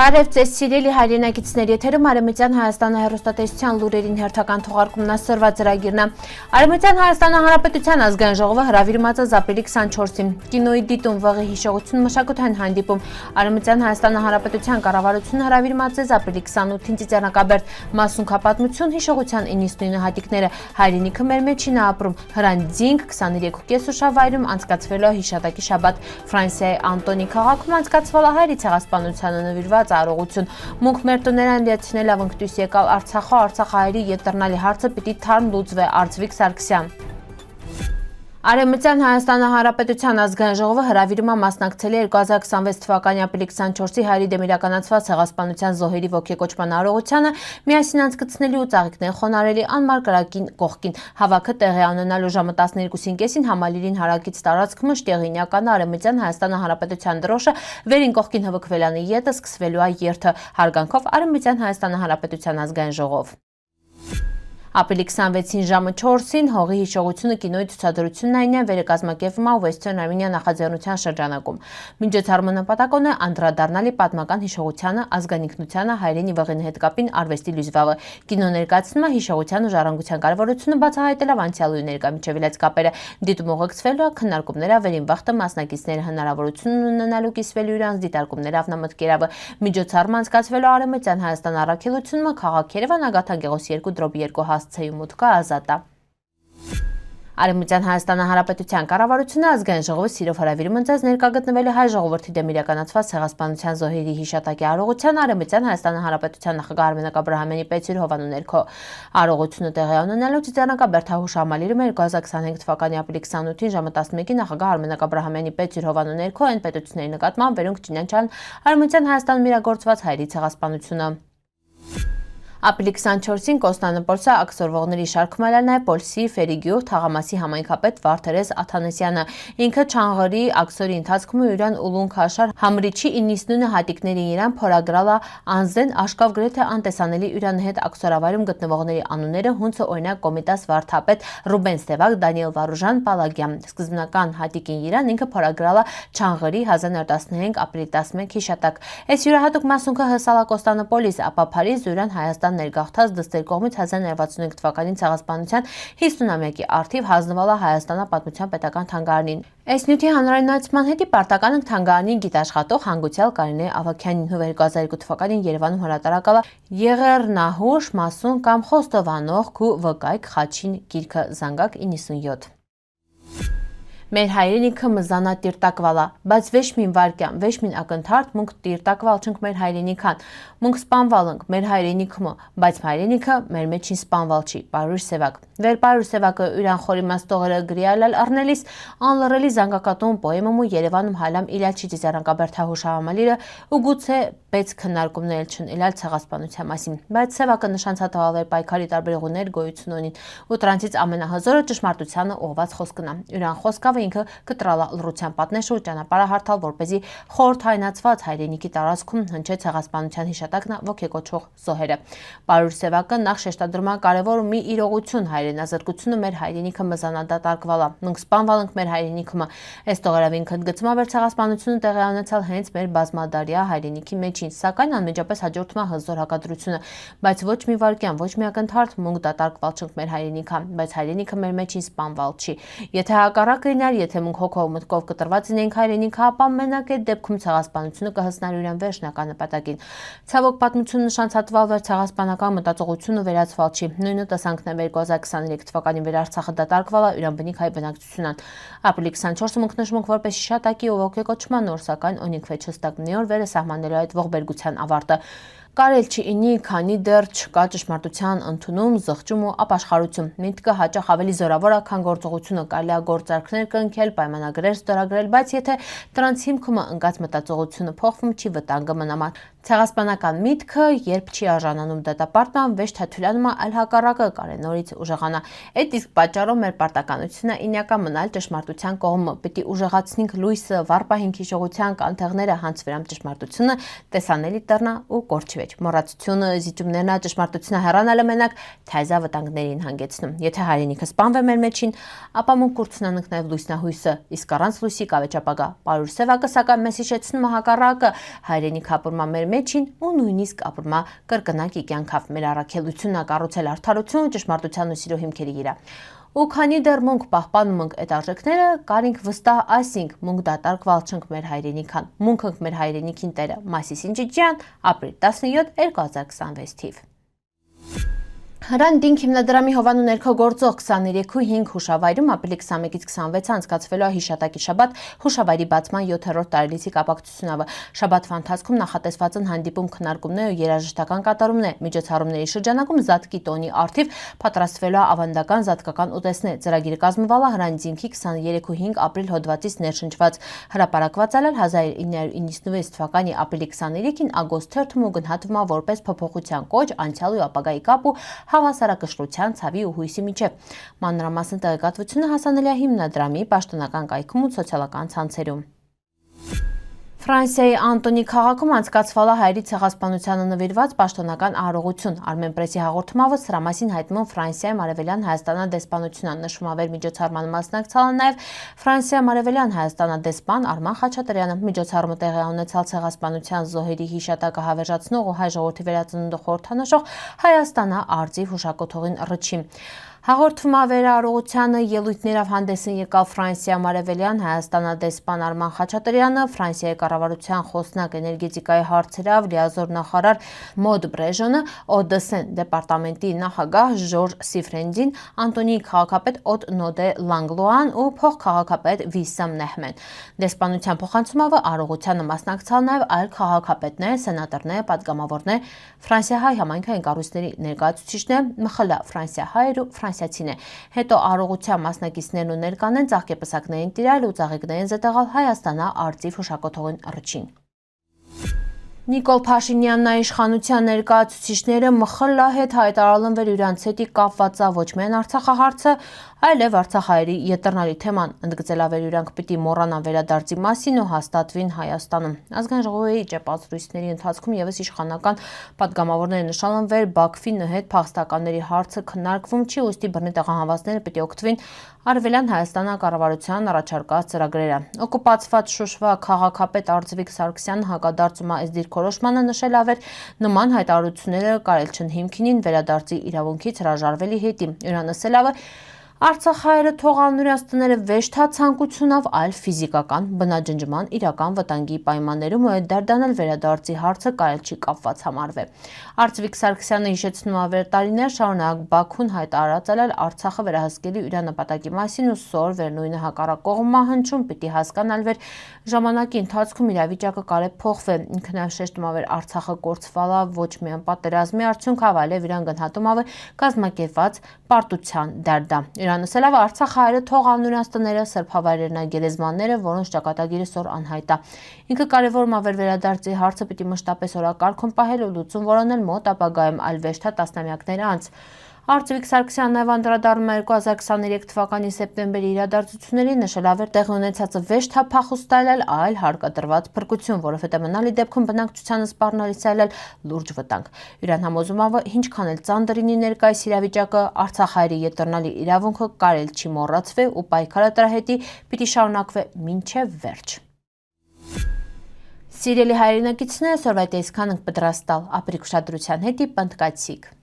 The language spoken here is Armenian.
Բարև ձեզ սիրելի հայրենակիցներ, եթերում Արևմտյան Հայաստանը հեռուստատեսության լուրերին հերթական թողարկումն ասրված ծրագիրն է։ Արևմտյան Հայաստանը Հանրապետության ազգային ժողովը հրավիրված է ապրիլի 24-ին։ Կինոյի դիտում վղի հիշողություն մշակութային հանդիպում։ Արևմտյան Հայաստանը Հանրապետության կառավարությունը հրավիրված է ապրիլի 28-ին Ծիծեռնակաբերդ մասունքապատմություն հիշողության 99 հատիկները հայրենիքը մեր մեջին է ապրում։ Հրանձինք 23:30 շաբաթայում անցկացվելու է հիշատակի շաբաթ։ Ֆրանսիայի Անտոնի քաղաքում անցկացվել է հայերի ցեղասպանությանը նվիրված արարողություն։ Մունք մեր տներն դիացնել ավնկտույս եկալ Արցախը, Արցախահայերի ետրնալի հարցը պիտի թարմ լուծվե, Արծվիկ Սարգսյան։ Արևմտյան Հայաստանը Հանրապետության ազգային ժողովը հրավիրում է մասնակցել 2026 թվականի ապրիլի 24-ի հայերի դեմ իրականացված ցեղասպանության զոհերի ոգեկոչման արարողությանը միասին անցկացնելու ու ծաղիկներ խոնարհելի անմար կրակին կողքին։ Հավաքը տեղի ունենալու ժամը 12:30-ին Համալիրին հարակից տարածքում Շտեղինյականը Արևմտյան Հայաստանը Հանրապետության դրոշը վերին կողքին հվկվելանի ետը սկսվելու է երթը։ Հարգանքով Արևմտյան Հայաստանը Հանրապետության ազգային ժողով։ Ապրիլի 26-ին ժամը 4-ին հողի հիշողությունը կինոյի ցուցադրությունն այնյան վերակազմակերպվում է Western Armenia նախաձեռնության շրջանակում։ Միջոցառումը նպատակոն է անդրադառնալի պատմական հիշողությանը, ազգանինքնությանը, հայրենի վղենի հետ կապին արվեստի լույսվաղը։ Կինո ներկայացնում է հիշողության ու ժառանգության կարևորությունը բացահայտելով անցյալի ու ներկա միջավայրից կապերը։ Դիտում ուղեկցվելու է քննարկումներ ավերին վաղտը մասնակիցները հնարավորություն ունենալու կիսվելու իրանց դիտարկումներ ավնամտկերավը։ Միջոցառումը անցկացվելու Արևմտյան Հայաստան առաքելությունը քաղաք Երևան Ագաթան Գեղոս 2/2 հասցեի մուտքը ազատ է։ Արևմտյան Հայաստանը Հանրապետության կառավարությունը ազգային ժողովը սիրով հրավիրում է ձեզ ներկա գտնվել հայ ժողովրդի դեմ իրականացված ցեղասպանության զոհերի հիշատակի արարողության Արևմտյան Հայաստանը Հանրապետության նախագահ Արմենակ Աբրահամյանի պետիր հովանու ներքո։ Արարողությունը տեղի ունենալու Ծիծեռնակաբերդ հաղուշ համալիրում 2025 թվականի ապրիլի 28-ին ժամը 11-ին նախագահ Արմենակ Աբրահամյանի պետիր հովանու ներքո այն պետությունների նկատմամբ, որոնք ճանաչան Արևմտյան Հայաստանում իրագործված հայերի ցեղասպանությունը։ Ապրիլի 24-ին Կոստանդնուպոլսը ակսորվողների շարքում էր նաև Պոլսի Ֆերիգյուղ թաղամասի համայնքապետ Վարդերես Աթանեսյանը։ Ինքը Չանգարի ակսորի ընթացքում Յուրան Ուլուն Քաշար Համրիչի 99 հատիկների իրան փորագրալա անզեն աշկավ գրեթե անտեսանելի Յուրանի հետ ակսորավայրում գտնվողների անունները հունցը օրինակ Կոմիտաս Վարդապետ Ռուբեն Ստևակ Դանիել Վարուժան Պալագյան։ Սկզբնական հատիկին իրան ինքը փորագրալա Չանգարի 1915 ապրիլի 11 հիշատակ։ Այս յուրահատուկ մասունքը հսալա Կոստանդնուպոլիս, ապա Փարիզ Յուրան Հայաստան ներգաղթած դստեր կողմից 1965 թվականին ցեղասպանության 50-ամյակի առթիվ հանձնվալա Հայաստանա պատմության պետական թանգարանին։ Այս նյութի հանրայնացման հետի պարտական թանգարանի գիտաշխատող հանգուցյալ Կարինե Ավագյանին 2002 թվականին Երևանում հրատարակալա Եղեռնահուշ մասուն կամ Խոստովանող քու վկայք խաչին գիրքը Զանգակ 97։ Մեր հայրենիքը մզանա տիրտակվալա, բայց վեշմին վարկյան, վեշմին ակնթարթ մունք տիրտակվալ չնք մեր հայրենիքան, մունք սպանվալնք մեր հայրենիքմը, բայց հայրենիքը մեր մեջին սպանվալ չի, Պարուր Սևակ։ Վեր Պարուր Սևակը յուրան խորի մաստողերը գրիալալ առնելիս անլռելի զանգակատում պոեմում ու Երևանում հալամ իլյաչի Ծիծեռնակաբերդ հաղուշահամալիրը ու գուցե պետք քննարկումներ չն իլալ ցեղասպանության մասին, բայց Սևակը նշանցատվալ էր պայքարի տարբեր ուղիներ գոյություն ունին ու դրանցից ամենահզորը ճշմարտությանը ուղղված խոսքն է։ Յուրան խոսքավը ինքը կտրալա լռության պատնեշը ու ճանապարհը հարթալ, որպեսզի խորհրդայնացված հայրենիքի տարածքում հնչե ցեղասպանության հիշատակն ոգեկոչող զոհերը։ Պարուր Սևակը նախ շեշտադրում է կարևոր մի իրողություն հայրենազրկությունը մեր հայրենիքը մզանա դատարկվալա, նունք սպանվալնք մեր հայրենիքը։ Այս տողերավին քննգծում ավեր ցեղասպանությունը տեղի ունեցալ հենց մեր բազմադարյա հայրենիքի մեջին, սակայն անմիջապես հաջորդում է հզոր հակադրությունը, բայց ոչ մի վարկյան, ոչ մի ակնթարթ մունք դատարկվալ չնք մեր հայրենիքը, բայց հայրենիքը մեր մեջին սպանվալ չի։ Եթե հակառակը լիներ, եթե մունք հոգով մտքով կտրված լինենք հայրենիքը, ապա մենակ այդ դեպքում ցեղասպանությունը կհասներ իրեն վերջնական նպատակին։ Ցավոք պատմությունը նշանցատվալ վեր ցեղասպանական մտածողությունը վերացվալ չի։ Նույնը տեսանքն է 2023 թվականին վեր Արցախը դատարկվալա Իրան բնիկ հայ բնակչությունն։ Ապրիլի 24-ը մունք նշմունք որպես հիշատակի ու ոգեկոչման օր, սակայն օնիկվե չստակ մի օր վերը սահմանելու այդ ողբերգության ավարտը։ Կարել չի ինի, քանի դեռ չկա ճշմարտության ընդունում, զղջում ու ապաշխարություն։ Միտքը հաճախ ավելի զորավոր է, քան գործողությունը, կարելի է գործարքներ կնքել, պայմանագրեր ստորագրել, բայց եթե դրանց հիմքում ընկած մտածողությունը փոխվում չի, վտանգը մնամա։ Ցեղասպանական միտքը երբ չի արժանանում դատապարտման, վեճ թաթուլանում է, այլ հակառակը կարենորից ուժեղանա։ Այդ իսկ պատճառով մեր պարտականությունը ինյակա մնալ ճշմարտության կողմը։ Պիտի ուժեղացնենք լույսը, վառպահենք հիշողության կանթեղները, հանցվերամ ճշմարտությունը, տեսանելի դառնա ու կորչվի։ Մոռացությունը, զիջումներն ճշմարտությունը հեռանալը մենակ թայզա վտանգներին հանգեցնում։ Եթե հայրենիքը սպանվե մեր մեջին, ապա մունք կուրցնանք նաև լույսնահույսը, իսկ առանց լույսի կավեճապագա։ Պարուր Սևակը սակայն մեզ հիշեցնում է հակառակը, հայրենիքը ապրում է մեր մեջին ու նույնիսկ ապրում է կրկնակի կյանքով։ Մեր առաքելությունն է կառուցել արդարություն, ճշմարտության ու սիրո հիմքերի վրա։ Ու քանի դեռ մենք պահպանում ենք այդ արժեքները, կարինք վստահ ասինք, մենք դատարկվալ չենք մեր հայրենիքան, մենք ենք մեր հայրենիքին տերը։ Մասիսին Ջիջյան, ապրիլ 17, 2026 թիվ։ Հրանտ հիմնադրամի հովանու ներքո գործող 23:05 հուշավայրում ապրիլի 21-ից 26 անցկացվելու է հիշատակի շաբաթ հուշավայրի բացման 7-րդ տարելիցի կապակցությունով։ Շաբաթվա ընթացքում նախատեսված են հանդիպում, քննարկումներ ու երաժշտական կատարումներ։ Միջոցառումների շրջանակում Զատկի տոնի առթիվ պատրաստվելու է ավանդական զատկական ուտեստներ։ Ծրագիրը կազմվել է Հրանտ 23:05 ապրիլ հոդվածից ներշնչված։ Հրապարակված է 1996 թվականի ապրիլի 23-ին Ագոստ թերթում ու գնահատվում է որպես փոփոխության կոչ անցյալ ու ապագայի կապ ու հավասարակշռության, ցավի ու հույսի միջև։ Մանրամասն տեղեկատվությունը հասանելի է հիմնադրամի պաշտոնական կայքում ու սոցիալական ցանցերում։ Ֆրանսիայի Անտոնի քաղաքում անցկացվել է հայերի ցեղասպանությանը նվիրված պաշտոնական արարողություն։ Armenpress-ի հաղորդմամբ սրա մասին հայտնում Ֆրանսիայում Արևելյան Հայաստանադեսպանությունը։ Նշվում է վեր միջոցառմանը մասնակցել է նաև Ֆրանսիայում Արևելյան Հայաստանադեսպան Արման Խաչատրյանը։ Միջոցառումը տեղի ունեցավ ցեղասպանության զոհերի հիշատակը հավերժացնող ու հայ ժողովրդի վերածնունդը խորհրդանշող Հայաստանը արծիվ հուշակոթողին ռճի։ Հաղորդվում է վերահարողությանը ելույթներով հանդես են եկավ Ֆրանսիայում Արևելյան Հայաստանադեսպան Արման Խաչատրյանը, Ֆրանսիայի կառավարության խոսնակ էներգետիկայի հարցերով լիազոր նախարար Մոդ Բրեժոնը, Օդեսեն դեպարտամենտի նախագահ Ժորժ Սիֆրենդին, Անտոնիի քաղաքապետ Օդ Նոդե Լանգլոան ու փոխքաղաքապետ Վիսամ Նեհմեն։ Դեսպանության փոխանցումով արարողությանը մասնակցել նաև այլ քաղաքապետներ, սենատորներ, պատգամավորներ, Ֆրանսիահայ համայնքային կառույցների ներկայացուցիչներ, ՄԽԼ ֆրանսիահայեր ու ֆրանսիացիներ։ Հետո արարողության մասնակիցներն ու ներկանեն ծաղկեպսակներին տիրալ ու ծաղիկներին զետեղալ Հայաստանա արծիվ հուշակոթողին ռճին։ Նիկոլ Փաշինյանն իշխանության ներկայացուցիչները ՄԽԼ հետ հայտարարել են վեր իրանց հետ կապված ոչ միայն Արցախահարցը, այլև Արցախահայերի ետրնալի թեման, ընդգծել ավեր իրանք պիտի մոռանան վերադարձի մասին ու հաստատվին Հայաստանում։ Ազգային ժողովի ճեպազրույցների ընթացքում եւս իշխանական պատգամավորները նշել են վեր Բաքվի հետ փախստականների հարցը քննարկվում չի, ուստի բռնի տեղահանվածները պիտի օգտվին Արևելյան Հայաստանը կառավարության առաջարկած ծրագրերը։ Օկուպացված Շուշվա քաղաքապետ Արձվիկ Սարգսյանը հակադարձում է այս դիրքորոշմանը, նշել ավեր նման հայտարարությունները կարել չն հիմքին վերադարձի իրավունքից հրաժարվելի հետի։ Իրան ասել ավը Արցախահայերը թողան նրանց տները վեշտա ցանկությունով, այլ ֆիզիկական բնաջնջման իրական վտանգի պայմաններում ու դարդանել վերադարձի հարցը կարել չի կապված համարվել։ Արձվիկ Սարգսյանը հիշեցնում ավեր տարիներ շարունակ Բաքուն հայտարարել Արցախը վերահսկելու իր նպատակի մասին ու սոր վեր նույնը հակառակողմա հնչում պիտի հասկանալ վեր ժամանակի ընթացքում իրավիճակը կարել փոխվել։ Ինքն շեշտում ավեր Արցախը կորցվել է ոչ միայն պատերազմի արդյունքով, այլև իրան գնահատում ավեր կազմակերպված պարտության դարդա։ Իրան ասել է Արցախահայերը թողան նրանց տները, սրբավայրերն գերեզմանները, որոնց ճակատագիրը սոր անհայտ է։ Ինքը կարևորում ավեր վերադարձի հարցը պիտի մշտապես օրակարգում պահել ու լուծում որոնել մոտ ապագայում, այլ վեշտա տասնամյակներ անց։ Արձվիկ Սարգսյանն նաև անդրադառնում է 2023 թվականի սեպտեմբերի իրադարձություններին, նշել ավեր տեղի ունեցածը վեշտա փախուստել, այլ հարկադրված փրկություն, որովհետև մնալի դեպքում բնակչությանը սպառնալիս է լուրջ վտանգ։ Իրան համոզում ավը ինչքան էլ ծանրինի ներկայիս իրավիճակը, Արցախահայերի ետրնալի իրավունքը կարել չի մոռացվի ու պայքարը դրա հետի պիտի շարունակվի մինչև վերջ։ Սիրելի հայրենակիցներ, այսօրվա այսքան ենք պատրաստալ, ապրիք ուշադրության հետի պնդկացիք։